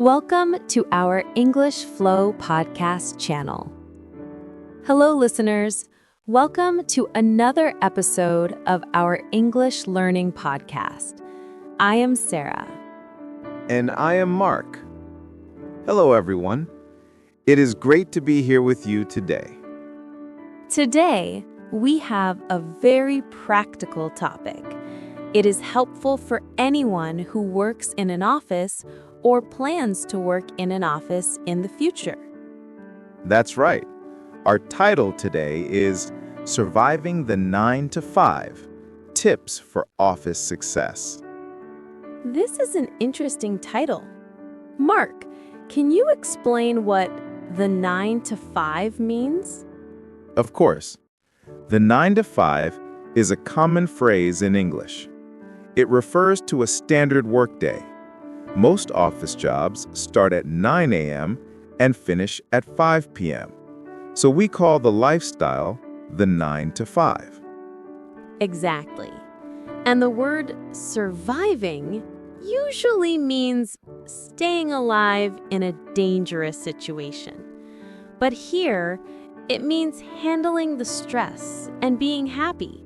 Welcome to our English Flow podcast channel. Hello, listeners. Welcome to another episode of our English Learning Podcast. I am Sarah. And I am Mark. Hello, everyone. It is great to be here with you today. Today, we have a very practical topic. It is helpful for anyone who works in an office or plans to work in an office in the future. That's right. Our title today is Surviving the 9 to 5: Tips for Office Success. This is an interesting title. Mark, can you explain what the 9 to 5 means? Of course, the 9 to 5 is a common phrase in English. It refers to a standard workday. Most office jobs start at 9 a.m. and finish at 5 p.m. So we call the lifestyle the 9 to 5. Exactly. And the word surviving usually means staying alive in a dangerous situation. But here, it means handling the stress and being happy,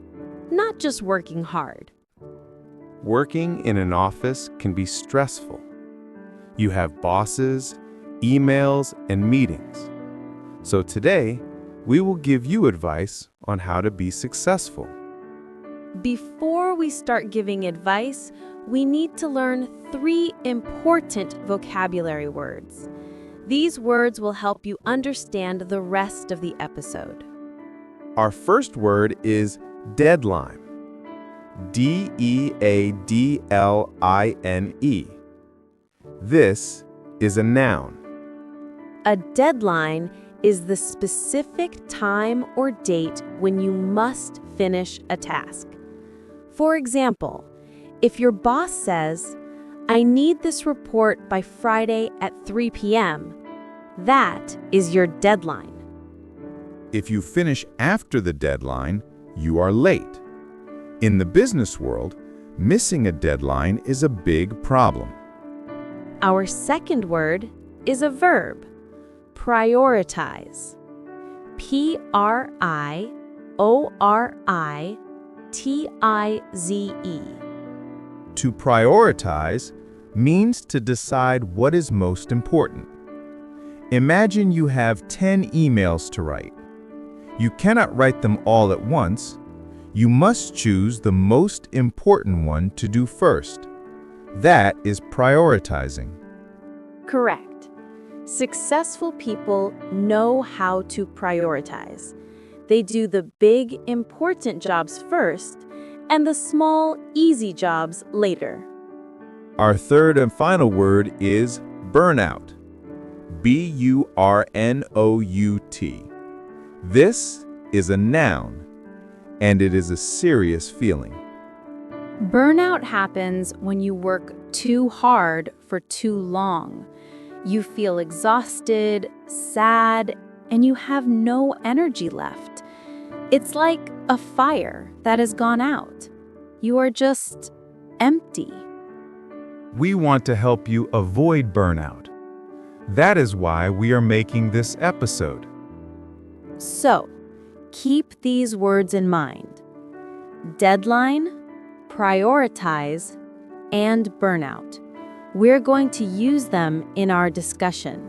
not just working hard. Working in an office can be stressful. You have bosses, emails, and meetings. So today, we will give you advice on how to be successful. Before we start giving advice, we need to learn 3 important vocabulary words. These words will help you understand the rest of the episode. Our first word is deadline. D-E-A-D-L-I-N-E. This is a noun. A deadline is the specific time or date when you must finish a task. For example, if your boss says, "I need this report by Friday at 3 p.m., that is your deadline. If you finish after the deadline, you are late. In the business world, missing a deadline is a big problem. Our second word is a verb, prioritize. P-R-I-O-R-I-T-I-Z-E. To prioritize means to decide what is most important. Imagine you have 10 emails to write. You cannot write them all at once. You must choose the most important one to do first. That is prioritizing. Correct. Successful people know how to prioritize. They do the big, important jobs first and the small, easy jobs later. Our third and final word is burnout. B-U-R-N-O-U-T. This is a noun, and it is a serious feeling. Burnout happens when you work too hard for too long. You feel exhausted, sad, and you have no energy left. It's like a fire that has gone out. You are just empty. We want to help you avoid burnout. That is why we are making this episode. So, keep these words in mind: deadline, prioritize, and burnout. We're going to use them in our discussion.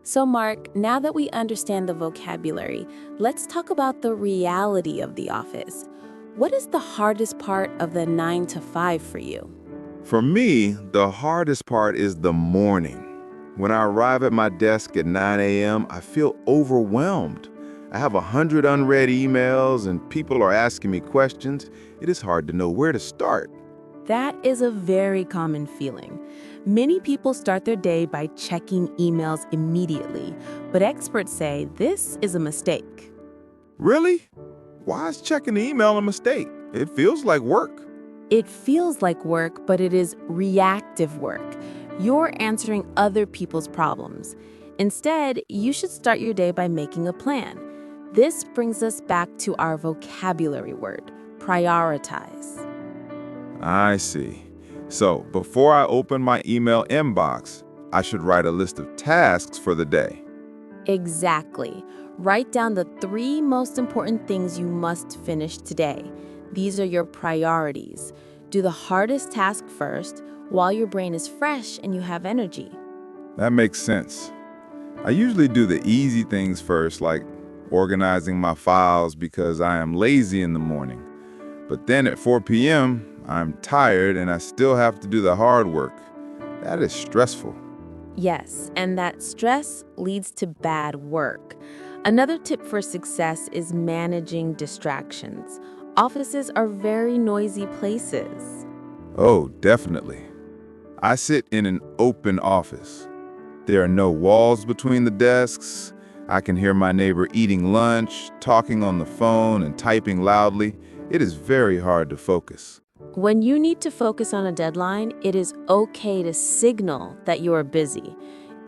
So, Mark, now that we understand the vocabulary, let's talk about the reality of the office. What is the hardest part of the 9 to 5 for you? For me, the hardest part is the morning. When I arrive at my desk at 9 a.m., I feel overwhelmed. I have 100 unread emails and people are asking me questions. It is hard to know where to start. That is a very common feeling. Many people start their day by checking emails immediately, but experts say this is a mistake. Really? Why is checking the email a mistake? It feels like work. It feels like work, but it is reactive work. You're answering other people's problems. Instead, you should start your day by making a plan. This brings us back to our vocabulary word, prioritize. I see. So before I open my email inbox, I should write a list of tasks for the day. Exactly. Write down the 3 most important things you must finish today. These are your priorities. Do the hardest task first while your brain is fresh and you have energy. That makes sense. I usually do the easy things first, like organizing my files because I am lazy in the morning. But then at 4 p.m., I'm tired and I still have to do the hard work. That is stressful. Yes, and that stress leads to bad work. Another tip for success is managing distractions. Offices are very noisy places. Oh, definitely. I sit in an open office. There are no walls between the desks. I can hear my neighbor eating lunch, talking on the phone, and typing loudly. It is very hard to focus. When you need to focus on a deadline, it is okay to signal that you are busy.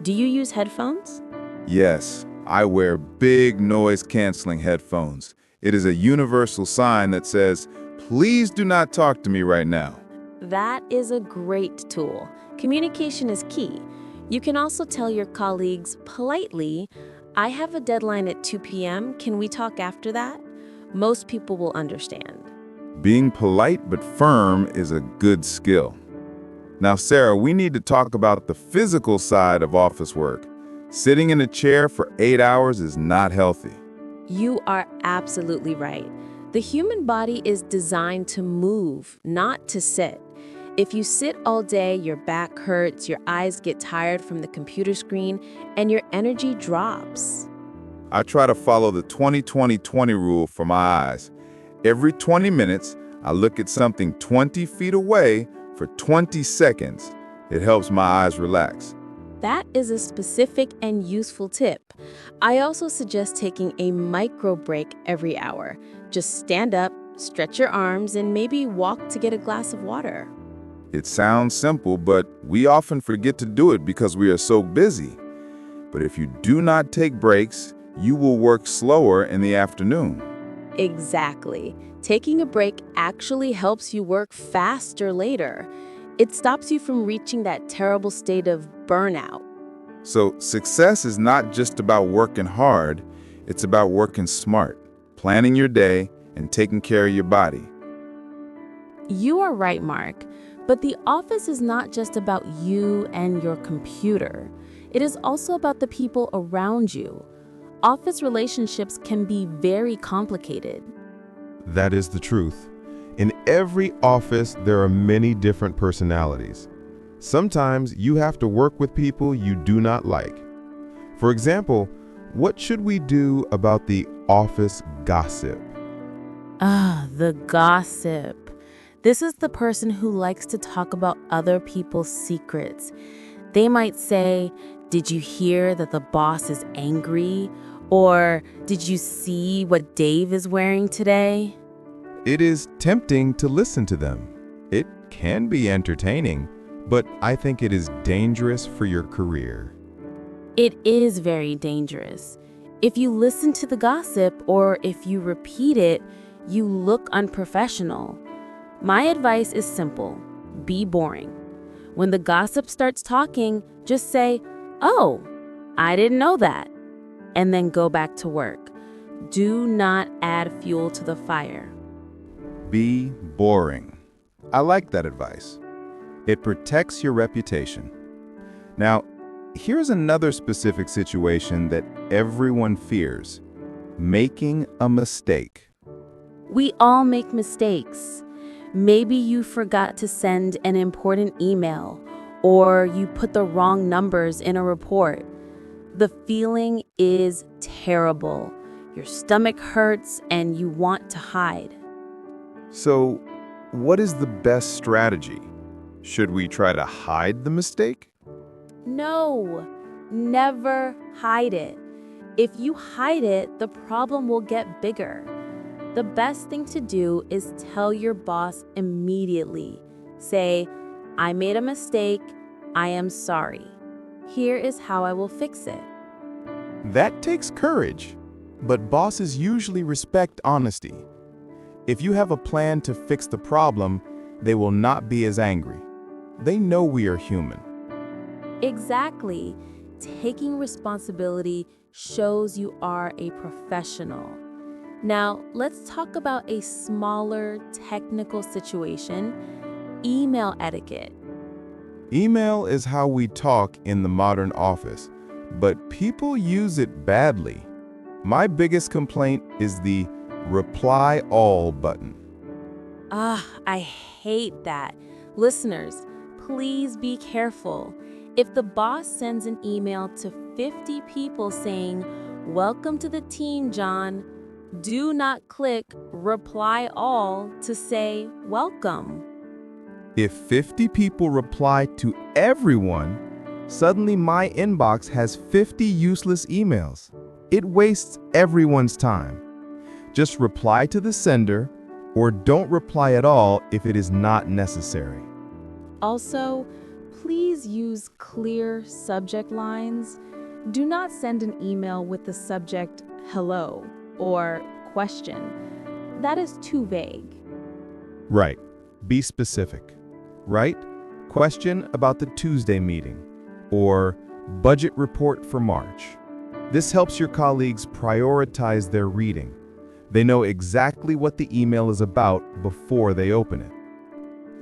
Do you use headphones? Yes, I wear big noise-canceling headphones. It is a universal sign that says, "Please do not talk to me right now." That is a great tool. Communication is key. You can also tell your colleagues politely, "I have a deadline at 2 p.m. Can we talk after that?" Most people will understand. Being polite but firm is a good skill. Now, Sarah, we need to talk about the physical side of office work. Sitting in a chair for 8 hours is not healthy. You are absolutely right. The human body is designed to move, not to sit. If you sit all day, your back hurts, your eyes get tired from the computer screen, and your energy drops. I try to follow the 20-20-20 rule for my eyes. Every 20 minutes, I look at something 20 feet away for 20 seconds. It helps my eyes relax. That is a specific and useful tip. I also suggest taking a micro break every hour. Just stand up, stretch your arms, and maybe walk to get a glass of water. It sounds simple, but we often forget to do it because we are so busy. But if you do not take breaks, you will work slower in the afternoon. Exactly. Taking a break actually helps you work faster later. It stops you from reaching that terrible state of burnout. So success is not just about working hard, it's about working smart, planning your day, and taking care of your body. You are right, Mark. But the office is not just about you and your computer. It is also about the people around you. Office relationships can be very complicated. That is the truth. In every office, there are many different personalities. Sometimes you have to work with people you do not like. For example, what should we do about the office gossip? The gossip. This is the person who likes to talk about other people's secrets. They might say, "Did you hear that the boss is angry?" Or, "Did you see what Dave is wearing today?" It is tempting to listen to them. It can be entertaining, but I think it is dangerous for your career. It is very dangerous. If you listen to the gossip or if you repeat it, you look unprofessional. My advice is simple: be boring. When the gossip starts talking, just say, "Oh, I didn't know that," and then go back to work. Do not add fuel to the fire. Be boring. I like that advice. It protects your reputation. Now, here's another specific situation that everyone fears: making a mistake. We all make mistakes. Maybe you forgot to send an important email, or you put the wrong numbers in a report. The feeling is terrible. Your stomach hurts and you want to hide. So, what is the best strategy? Should we try to hide the mistake? No, never hide it. If you hide it, the problem will get bigger. The best thing to do is tell your boss immediately. Say, "I made a mistake. I am sorry. Here is how I will fix it." That takes courage, but bosses usually respect honesty. If you have a plan to fix the problem, they will not be as angry. They know we are human. Exactly. Taking responsibility shows you are a professional. Now, let's talk about a smaller technical situation, email etiquette. Email is how we talk in the modern office, but people use it badly. My biggest complaint is the reply all button. I hate that. Listeners, please be careful. If the boss sends an email to 50 people saying, "Welcome to the team, John," do not click reply all to say welcome. If 50 people reply to everyone, suddenly my inbox has 50 useless emails. It wastes everyone's time. Just reply to the sender or don't reply at all if it is not necessary. Also, please use clear subject lines. Do not send an email with the subject hello or question. That is too vague. Right. Be specific. Right? Question about the Tuesday meeting or budget report for March. This helps your colleagues prioritize their reading. They know exactly what the email is about before they open it.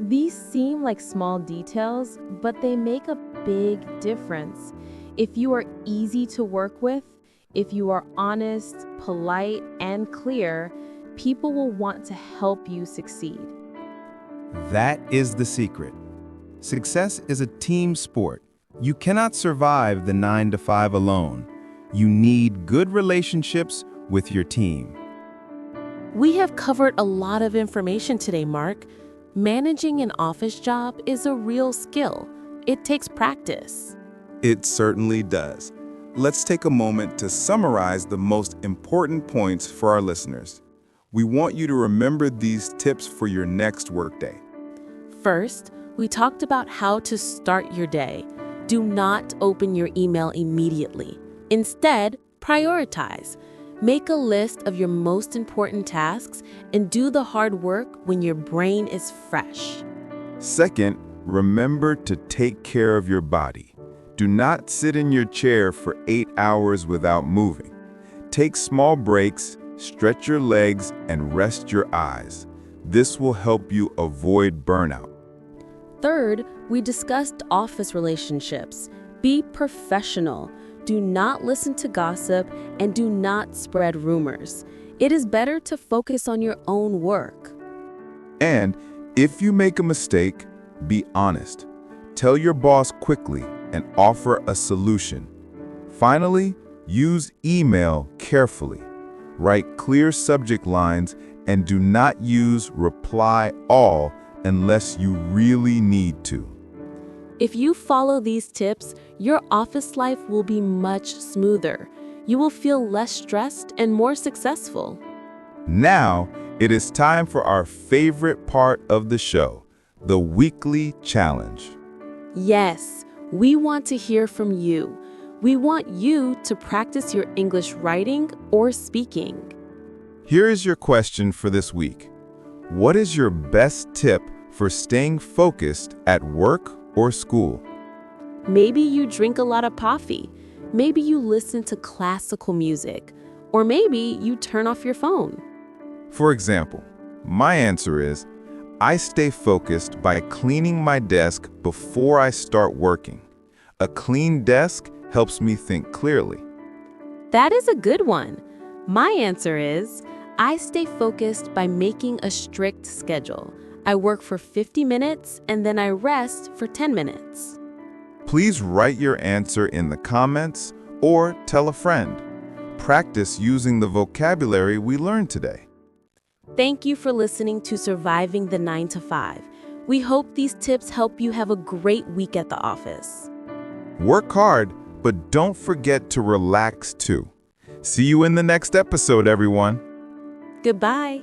These seem like small details, but they make a big difference. If you are easy to work with, if you are honest, polite, and clear, people will want to help you succeed. That is the secret. Success is a team sport. You cannot survive the 9 to 5 alone. You need good relationships with your team. We have covered a lot of information today, Mark. Managing an office job is a real skill. It takes practice. It certainly does. Let's take a moment to summarize the most important points for our listeners. We want you to remember these tips for your next workday. First, we talked about how to start your day. Do not open your email immediately. Instead, prioritize. Make a list of your most important tasks and do the hard work when your brain is fresh. Second, remember to take care of your body. Do not sit in your chair for 8 hours without moving. Take small breaks, stretch your legs, and rest your eyes. This will help you avoid burnout. Third, we discussed office relationships. Be professional. Do not listen to gossip and do not spread rumors. It is better to focus on your own work. And if you make a mistake, be honest. Tell your boss quickly and offer a solution. Finally, use email carefully. Write clear subject lines and do not use reply all unless you really need to. If you follow these tips, your office life will be much smoother. You will feel less stressed and more successful. Now, it is time for our favorite part of the show, the weekly challenge. Yes, we want to hear from you. We want you to practice your English writing or speaking. Here is your question for this week. What is your best tip for staying focused at work or school? Maybe you drink a lot of coffee. Maybe you listen to classical music. Or maybe you turn off your phone. For example, my answer is, I stay focused by cleaning my desk before I start working. A clean desk helps me think clearly. That is a good one. My answer is, I stay focused by making a strict schedule. I work for 50 minutes and then I rest for 10 minutes. Please write your answer in the comments or tell a friend. Practice using the vocabulary we learned today. Thank you for listening to Surviving the 9 to 5. We hope these tips help you have a great week at the office. Work hard, but don't forget to relax too. See you in the next episode, everyone. Goodbye.